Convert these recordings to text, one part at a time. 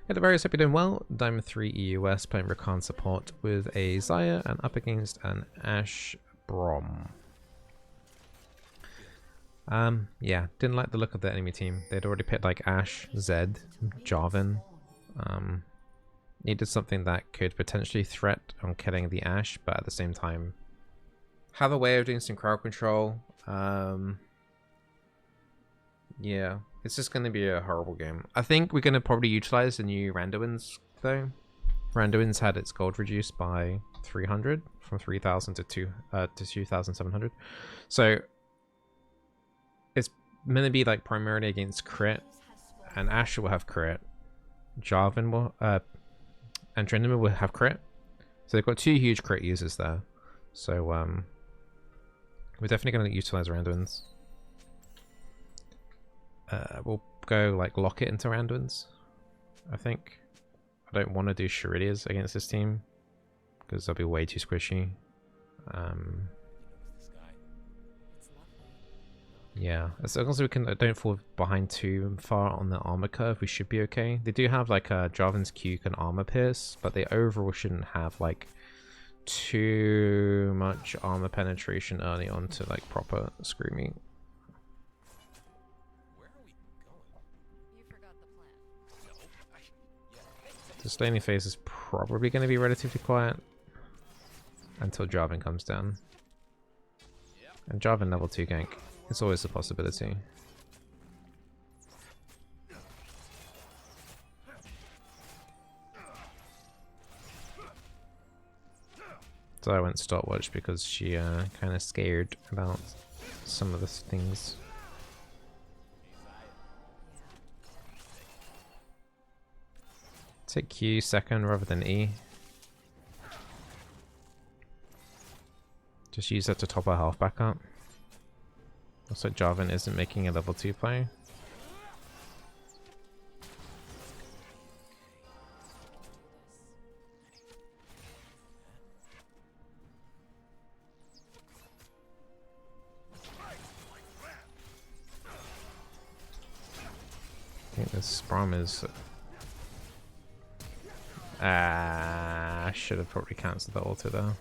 Hey there, hope you're doing well. Diamond 3 EUS playing Rakan support with a Xayah and up against an Ashe Brom. Yeah, didn't like the look of the enemy team. They'd already picked like Ashe, Zed, Jarvan. Needed something that could potentially threat on killing the Ashe, but at the same time have a way of doing some crowd control. Yeah, it's just going to be a horrible game. I think we're going to probably utilize the new Randuins, though. Randuin's had its gold reduced by 300, from 3,000 to 2,700. So it's going to be like primarily against crit, and Ashe will have crit. Jarvan will, and Randuin will have crit. So they've got two huge crit users there. So we're definitely going to utilize Randuins. We'll go like lock it into Randuins, I think. I don't want to do Shuridias against this team because they'll be way too squishy. Yeah, as long as we can don't fall behind too far on the armor curve, we should be okay. They do have like a Jarvan's Q can armor pierce, but they overall shouldn't have like too much armor penetration early on to like proper screw me. The laning phase is probably going to be relatively quiet until Jarvan comes down. And Jarvan level 2 gank is always a possibility. So I went stopwatch because she kind of scared about some of the things. Take Q second rather than E. Just use that to top our health back up. Looks like Jarvan isn't making a level 2 play. I think this Brom is... I should have probably cancelled the ulti though.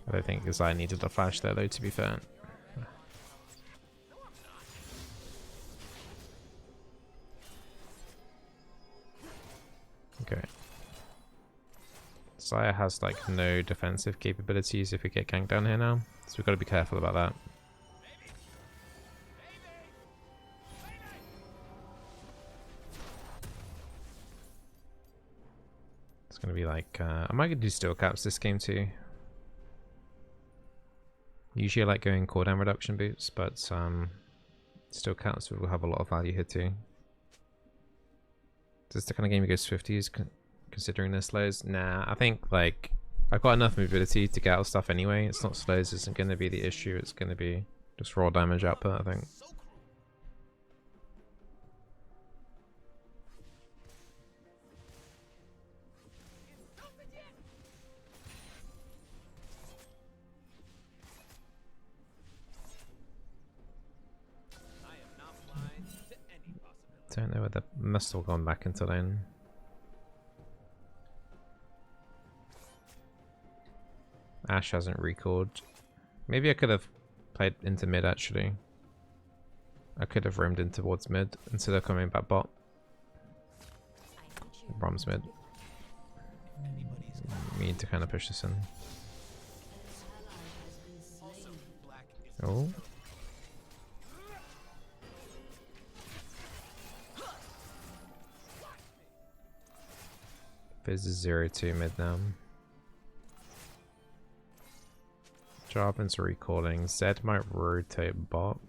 I don't think because I needed a flash there though, to be fair. Okay. Xayah has like no defensive capabilities if we get ganked down here now, so we've got to be careful about that. It's going to be like, I might do steel caps this game too. Usually I like going cooldown reduction boots, but steel caps will have a lot of value here too. This is the kind of game you go Swifties considering their slows? Nah, I think like I've got enough mobility to get out of stuff anyway. It's not slows isn't going to be the issue, it's going to be just raw damage output, I think. Don't know whether must have gone back into lane. Ashe hasn't recalled. Maybe I could have played into mid actually. I could have roamed in towards mid instead of coming back bot. Brom's mid. We need to kind of push this in. Oh. Fizz is 0-2 mid now. Jarvan's recalling. Zed might rotate bot.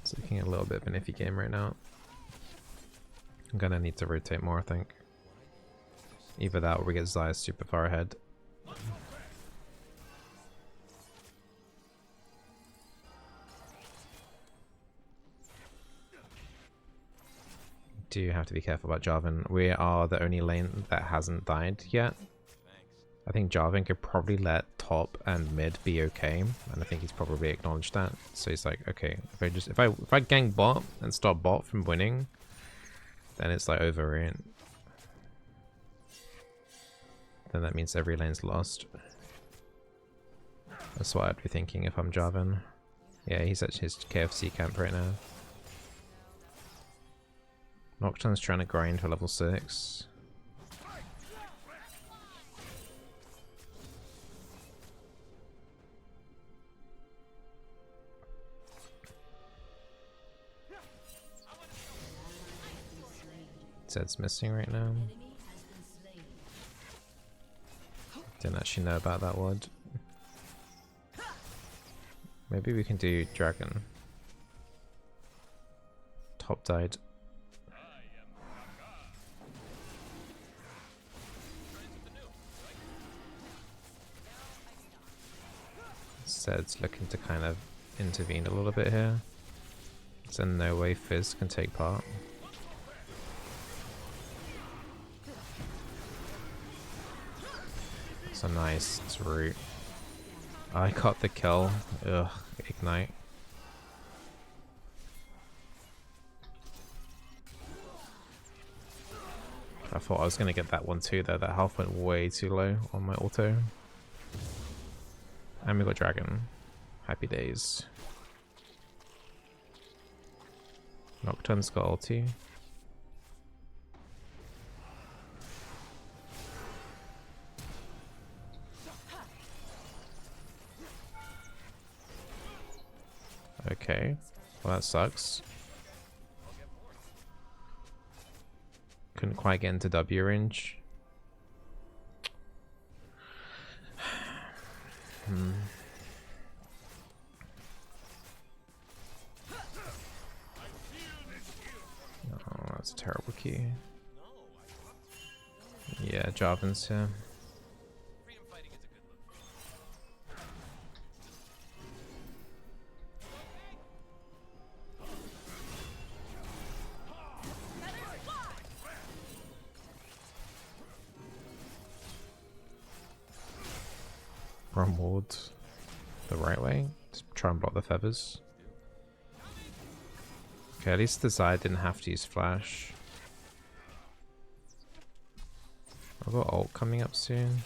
It's looking a little bit of an iffy game right now. I'm gonna need to rotate more, I think. Either that or we get Xayah super far ahead. do have to be careful about Jarvan. We are the only lane that hasn't died yet. I think Jarvan could probably let top and mid be okay, and I think he's probably acknowledged that. So he's like, okay, if I gank bot and stop bot from winning, then it's like over, right? Then that means every lane's lost. That's what I'd be thinking if I'm Jarvan. Yeah, he's at his KFC camp right now. Nocturne's trying to grind for level 6. Zed's missing right now. Didn't actually know about that word. Maybe we can do dragon. Top died. Zed's looking to kind of intervene a little bit here. So no way Fizz can take part. So nice, it's root. I got the kill. Ugh, ignite. I thought I was gonna get that one too though. That health went way too low on my auto. And we got dragon. Happy days. Nocturne's got ulti. Okay, well that sucks. Couldn't quite get into W range. Oh, that's a terrible key. Yeah, Jarvan's here. Run ward the right way. Just try and block the feathers. Okay, at least the Zaya didn't have to use flash. I've got ult coming up soon.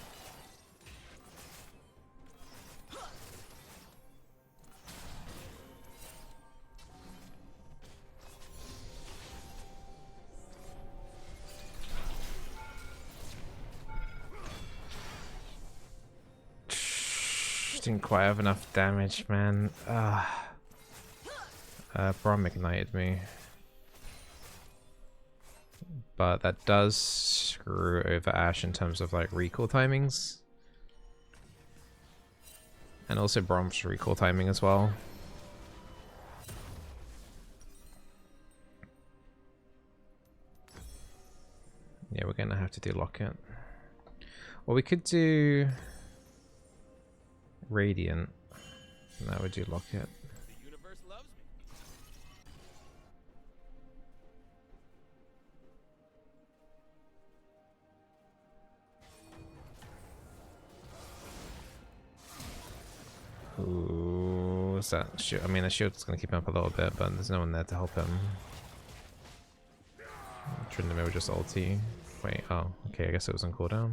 Didn't quite have enough damage, man. Braum ignited me. But that does screw over Ashe in terms of like recall timings. And also Braum's recall timing as well. Yeah, we're gonna have to do Locket. Or we could do Radiant. That would do Locket. Ooh, what's that? Shield? I mean, the shield's gonna keep him up a little bit, but there's no one there to help him. Tryndamere would just ulti. Wait, oh, okay, I guess it was on cooldown.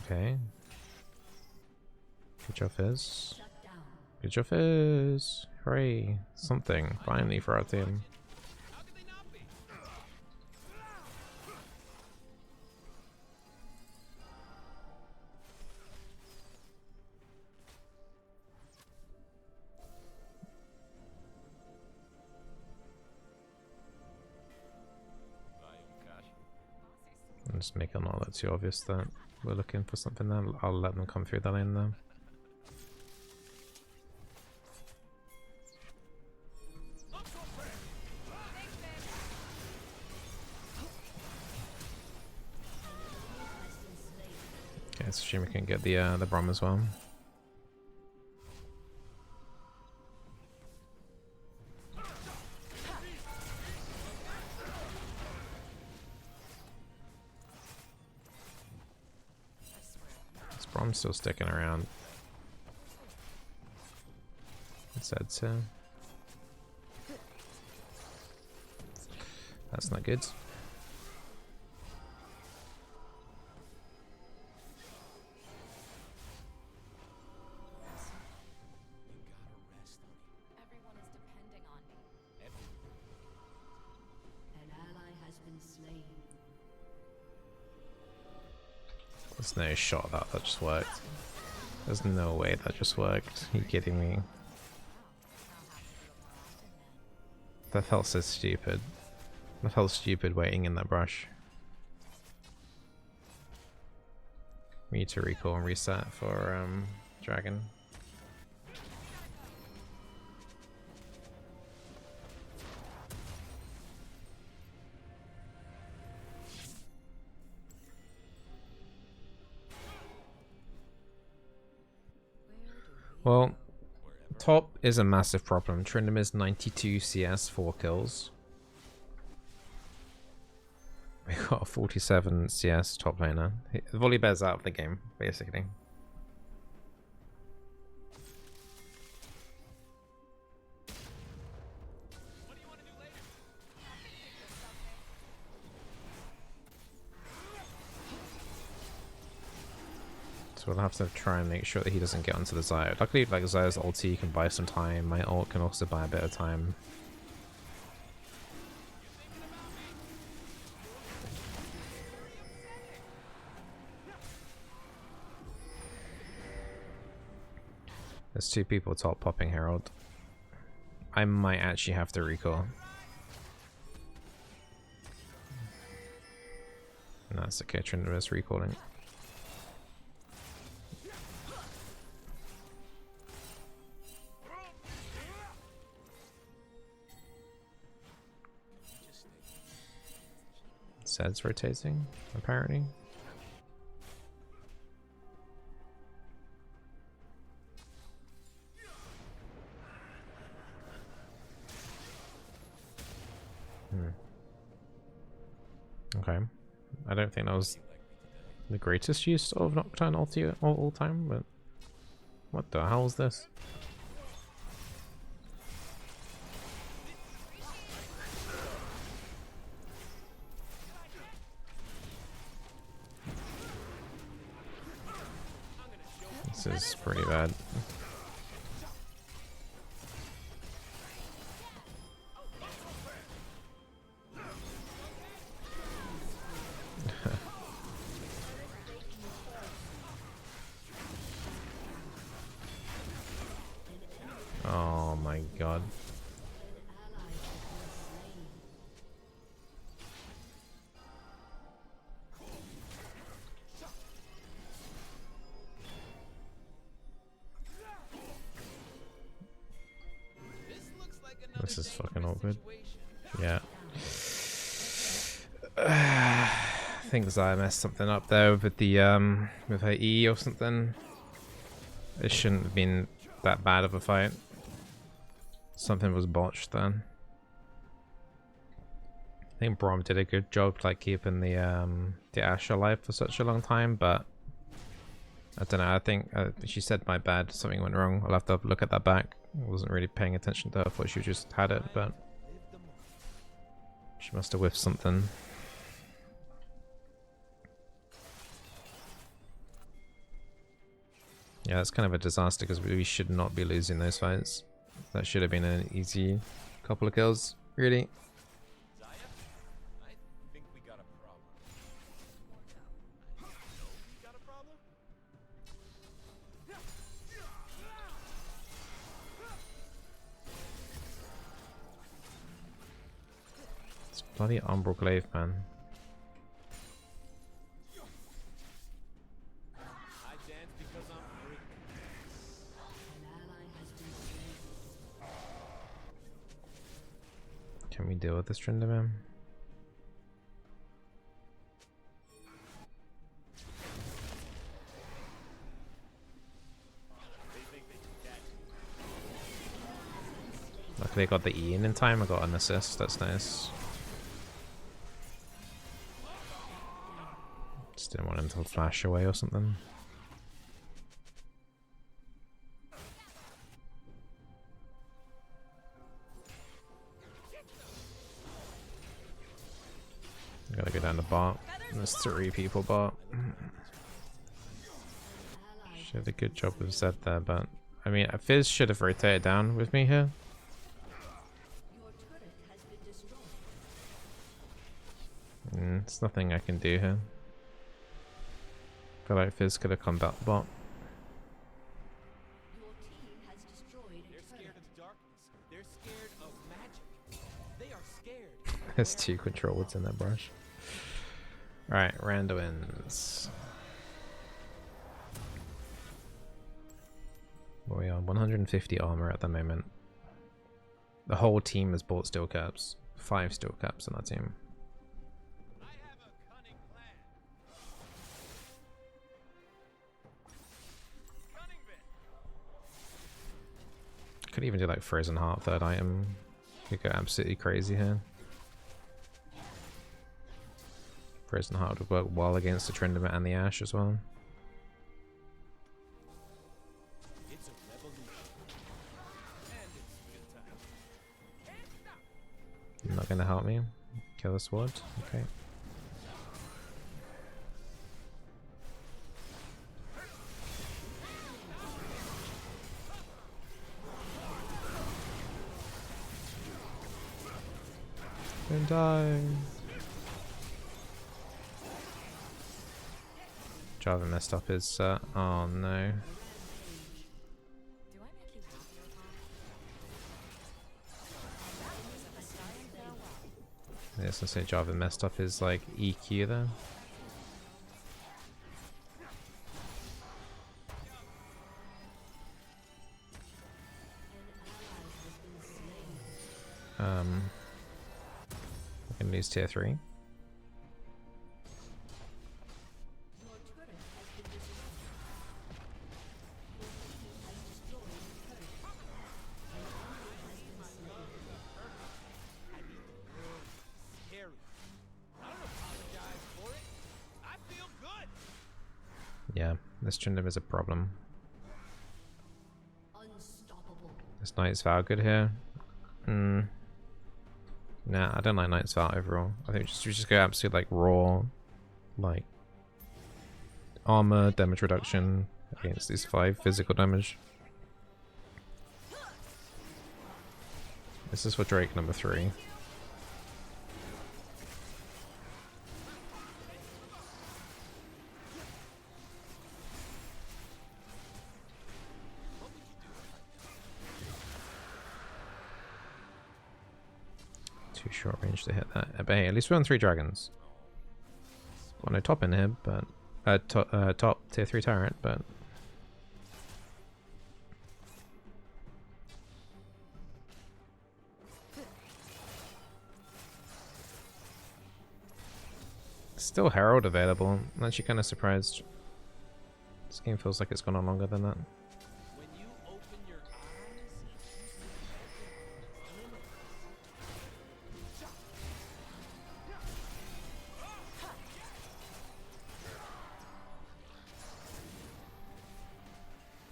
Okay. Good job, Fizz. Good job, Fizz. Hooray. Something, finally, for our team. I'm just making all that too obvious that we're looking for something there. I'll let them come through the lane though. Okay, Let's assume we can get the Brom as well. This Brom's still sticking around. It said so. That's not good. There's no shot that just worked. There's no way that just worked. Are you kidding me? That felt so stupid. That felt stupid waiting in that brush. We need to recall and reset for Dragon. Well, top is a massive problem. Trindam is 92 CS, 4 kills. We got a 47 CS top laner. Volibear's out of the game, basically. So we'll have to try and make sure that he doesn't get onto the Zyre. Luckily, like Zyre's ulti can buy some time. My ult can also buy a bit of time. There's 2 people top popping Herald. I might actually have to recall. And that's okay, Trindam is recalling. Zed's rotating, apparently. Okay. I don't think that was the greatest use of Nocturne ulti all time, but what the hell is this? This is pretty bad. Oh my god. This is fucking awkward. Yeah. I think Zaya messed something up there with the with her E or something. It shouldn't have been that bad of a fight. Something was botched then. I think Braum did a good job like keeping the Ashe alive for such a long time, but I don't know. I think she said my bad. Something went wrong. I'll have to look at that back. I wasn't really paying attention to her. I thought she just had it, but she must have whiffed something. Yeah, that's kind of a disaster because we should not be losing those fights. That should have been an easy couple of kills, really. It's bloody Umbral Glaive, man. Can we deal with this Trindam, man? They got the E in time. I got an assist. That's nice. Just didn't want him to flash away or something. Gotta go down to bot. There's 3 people bot. She did a good job of Zed there, but I mean, Fizz should have rotated down with me here. There's nothing I can do here. Feel like Fizz could have come back bot. There's 2 control woods in that brush. Alright, Randuins. We are 150 armor at the moment. The whole team has bought steel caps. 5 steel caps on our team. Could even do like Frozen Heart, 3rd item. Could go absolutely crazy here. Frozen Heart would work well against the Trindamer and the Ashe as well. You're not gonna help me? Kill the sword? Okay. Don't die. Java messed up his oh no. I was gonna say Java messed up his like EQ there. I can lose tier 3. Yeah, this Trindamer is a problem. This Knight's Vow good here. Nah, I don't like Knight's Vow overall. I think we just go absolute like raw, like armor damage reduction against these 5 physical damage. This is for Drake number 3. Too short range to hit that. But hey, at least we're on 3 dragons. Got no top in here, but top tier 3 turret, but still Herald available. I'm actually kind of surprised. This game feels like it's gone on longer than that.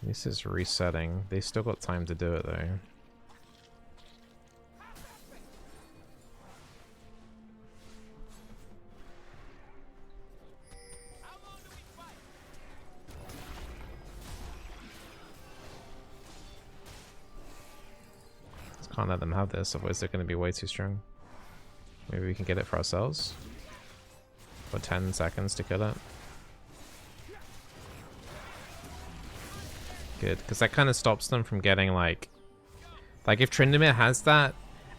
This is resetting. They still got time to do it though. Just can't let them have this, otherwise they're going to be way too strong. Maybe we can get it for ourselves. For 10 seconds to kill it. Good, because that kind of stops them from getting like if Tryndamere has that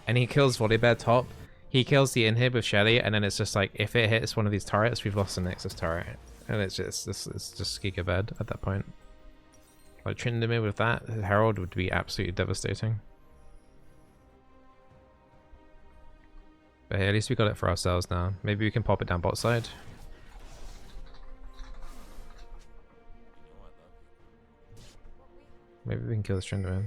and he kills Volibear top, he kills the inhib with Shelly, and then it's just like if it hits one of these turrets, we've lost the Nexus turret, and it's just Giga bed at that point. Like Tryndamere with that Herald would be absolutely devastating. But hey, at least we got it for ourselves now. Maybe we can pop it down bot side. Maybe we can kill this Randuin.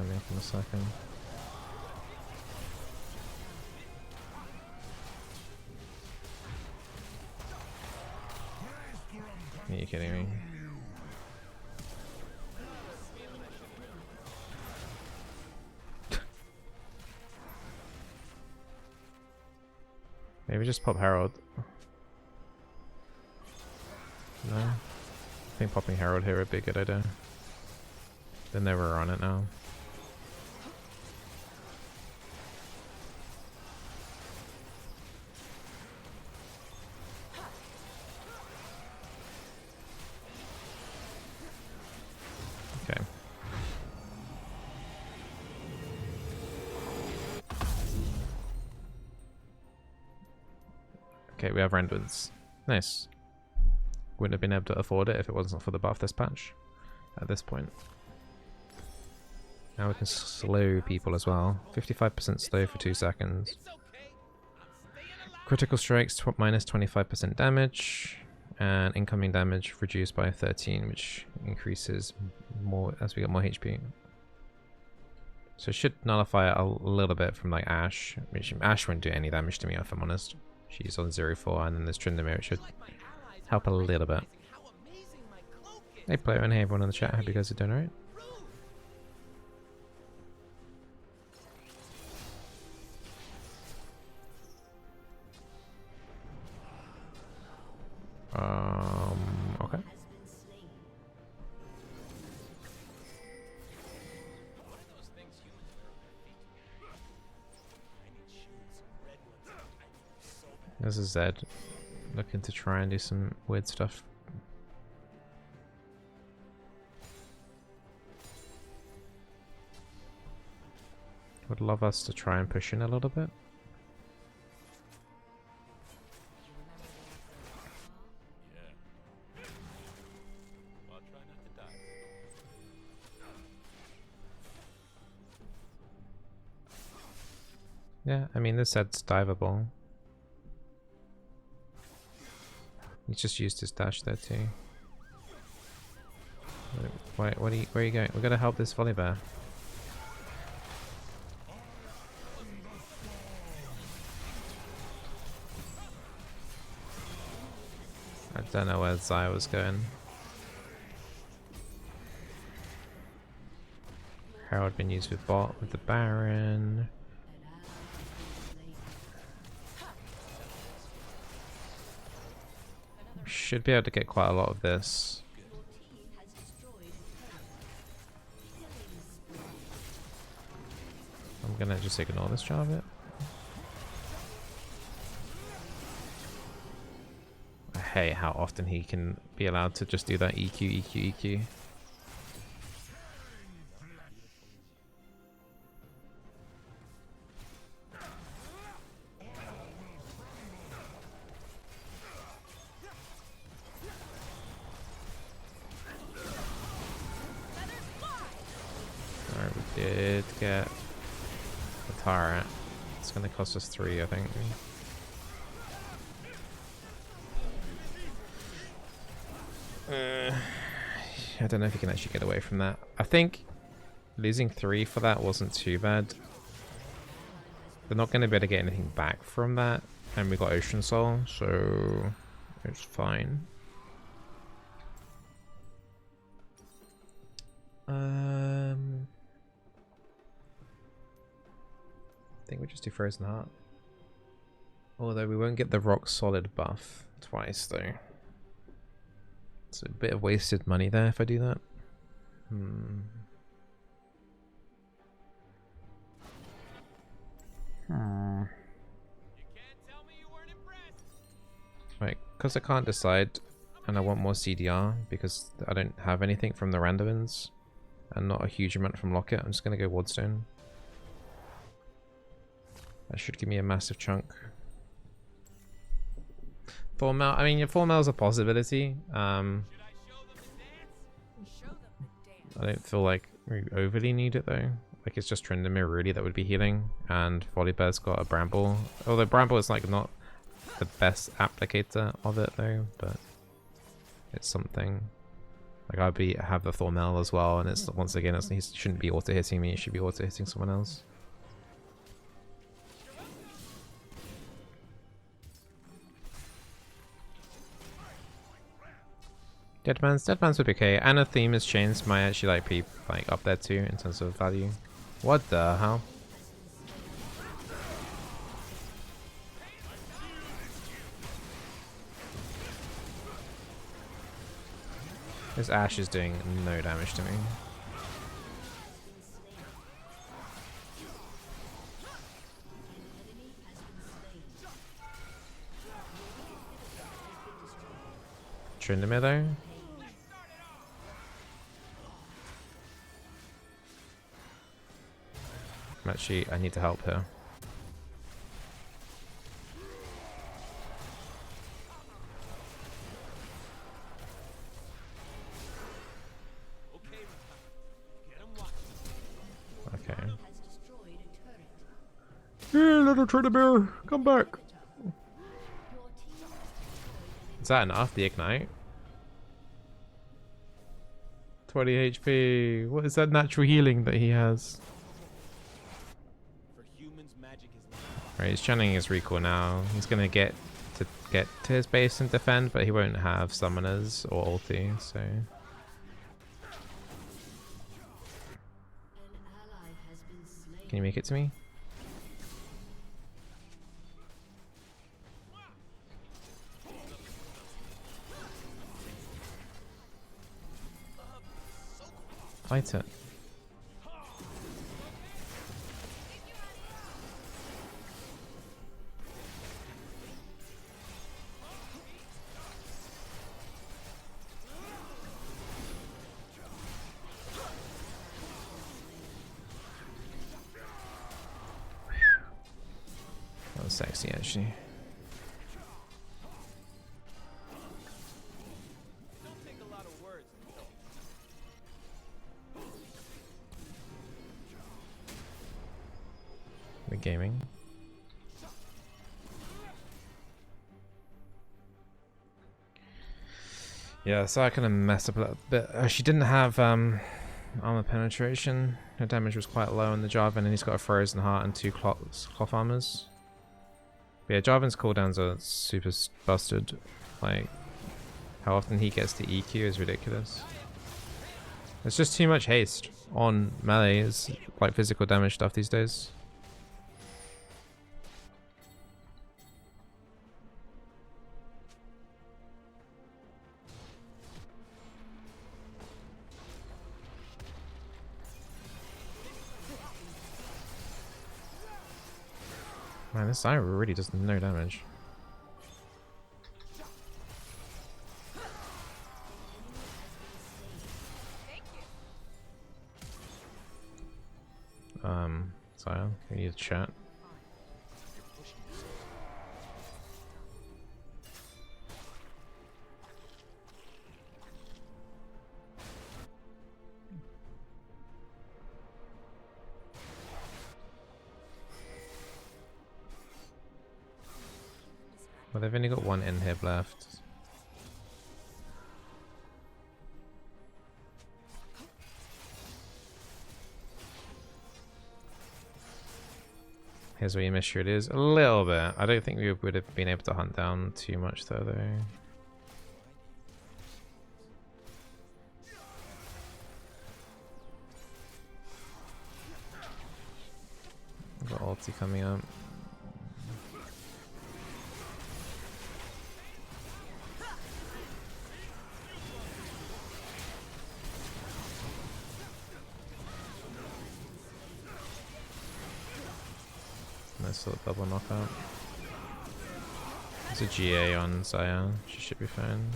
timing in a second. Are you kidding me? Maybe just pop Herald. No? I think popping Herald here would be a good idea. Then they were on it now. Okay. Okay, we have Randuins. Nice. Wouldn't have been able to afford it if it wasn't for the buff this patch. At this point. Now we can slow people as well. 55% slow for 2 seconds. Critical strikes minus 25% damage. And incoming damage reduced by 13, which increases more as we get more HP. So it should nullify it a little bit from like Ashe. Which Ashe won't do any damage to me if I'm honest. She's on 0-4, and then there's Tryndamere, which should help a little bit. Hey player and hey everyone in the chat, hope you guys are doing alright. Okay. This is Zed looking to try and do some weird stuff. Would love us to try and push in a little bit. Yeah, I mean this Zed's diveable. He's just used his dash there too. Wait, where are you going? We gotta help this Volibear. I don't know where Zai was going. Herald been used with bot with the Baron. Should be able to get quite a lot of this. I'm gonna just ignore this jar a bit. I hate how often he can be allowed to just do that EQ, EQ, EQ. Alright, we did get the turret. It's gonna cost us 3, I think. I don't know if you can actually get away from that. I think losing 3 for that wasn't too bad. We're not going to be able to get anything back from that. And we got Ocean Soul, so it's fine. I think we just do Frozen Heart. Although we won't get the Rock Solid buff twice though. It's a bit of wasted money there if I do that. Right, because I can't decide and I want more CDR because I don't have anything from the Randuins and not a huge amount from Locket, I'm just going to go Wardstone. That should give me a massive chunk. Thornmail, I mean, your Thornmail is a possibility. I don't feel like we overly need it though. Like it's just Tryndamere really that would be healing, and Volibear's got a Bramble. Although Bramble is like not the best applicator of it though, but it's something. Like have the Thornmail as well, and it's once again he shouldn't be auto hitting me. He should be auto hitting someone else. Deadman's would be okay. And a Themis chains might actually like be like up there too in terms of value. What the hell? This Ashe is doing no damage to me. Tryndamere though? I need to help her. Okay. Yeah, little Tryndamere, come back. Is that enough? The ignite? 20 HP. What is that natural healing that he has? Right, he's channeling his recall now. He's gonna get to his base and defend, but he won't have summoners or ulti, so. Can you make it to me? Fight it. That was sexy, actually. The gaming. Yeah, so I kind of messed up a little bit. She didn't have armor penetration. Her damage was quite low on the Jarvan, and he's got a frozen heart and 2 cloth armors. But yeah, Jarvan's cooldowns are super busted. Like, how often he gets to EQ is ridiculous. It's just too much haste on melee. It's like physical damage stuff these days. Man, this Zyra really does no damage. Zyra, we need to chat. Well, they've only got 1 inhib left. Here's where you miss your it is. A little bit. I don't think we would have been able to hunt down too much though. Got ulti coming up. Nice little double knockout. There's a GA on Xayah. She should be fine.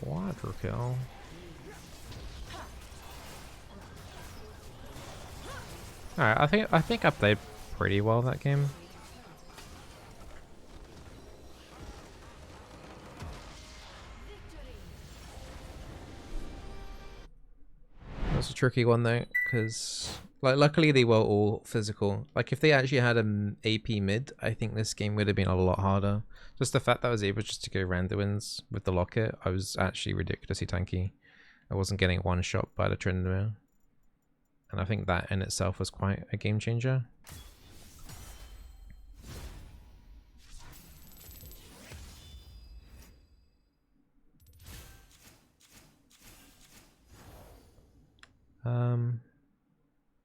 Quadra kill. Alright, I think I played pretty well that game. That's a tricky one though, because Like, luckily they were all physical. Like, if they actually had an AP mid, I think this game would have been a lot harder. Just the fact that I was able just to go Randuins with the locket, I was actually ridiculously tanky. I wasn't getting one shot by the Tryndamere. And I think that in itself was quite a game changer.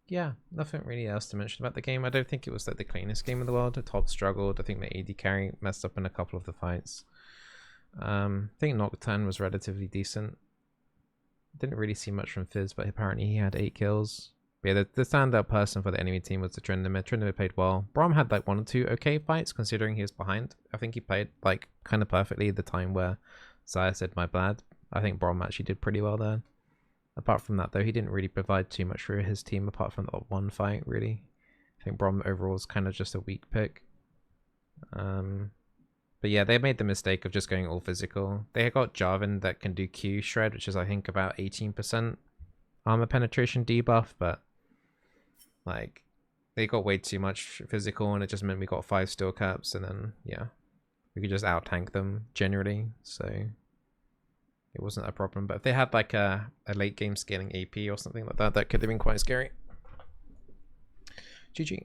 Yeah, nothing really else to mention about the game. I don't think it was like the cleanest game in the world. The top struggled. I think the AD carry messed up in a couple of the fights. I think Nocturne was relatively decent. Didn't really see much from Fizz, but apparently he had 8 kills. But yeah, the standout person for the enemy team was the Tryndamere. Tryndamere played well. Braum had like 1 or 2 okay fights considering he was behind. I think he played like kind of perfectly the time where Zaya said my bad. I think Braum actually did pretty well there. Apart from that, though, he didn't really provide too much for his team apart from that one fight, really. I think Brom overall is kind of just a weak pick. But yeah, they made the mistake of just going all physical. They got Jarvan that can do Q Shred, which is, I think, about 18% armor penetration debuff, but like, they got way too much physical, and it just meant we got 5 steel caps, and then, yeah, we could just out-tank them generally, so it wasn't a problem. But if they had like a late game scaling AP or something like that, that could have been quite scary. GG.